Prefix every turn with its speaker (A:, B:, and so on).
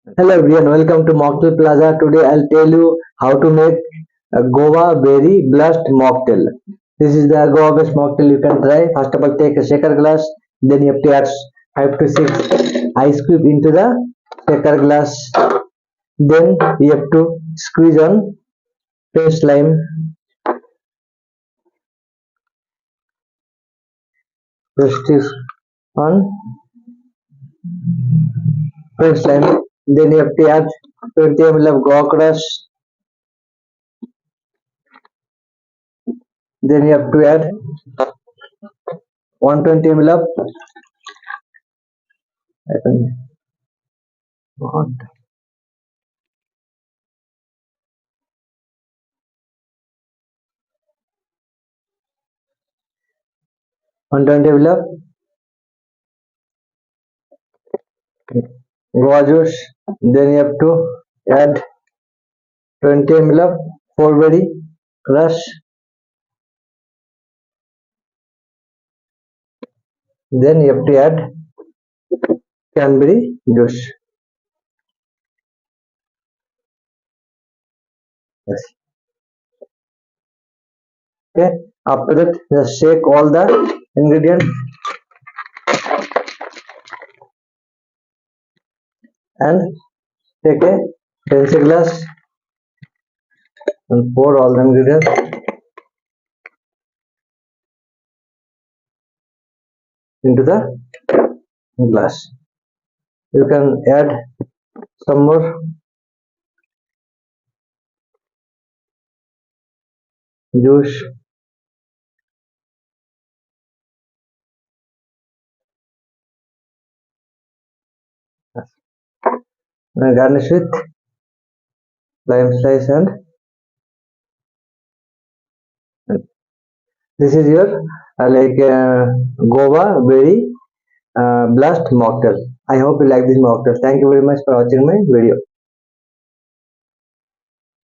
A: Hello everyone, welcome to Mocktail Plaza. Today I'll tell you how to make a Guava berry blast mocktail. This is the Guava based mocktail you can try. First of all, take a shaker glass, then you have to add 5 to 6 ice cube into the shaker glass. Then you have to squeeze on fresh lime, squeeze on fresh lime. Then you have to add 20 ml of guava crush. Then you have to add 120 ml of 120 ml of guava juice. Then you have to add 20 ml of berry crush. Then you have to add cranberry juice. Yes. Okay. After that, just shake all the ingredients and take a pencil glass and pour all the ingredients into the glass. You can add some more juice. Garnish with lime slice and this is your guava berry blast mocktail. I hope you like this mocktail. Thank you very much for watching my video.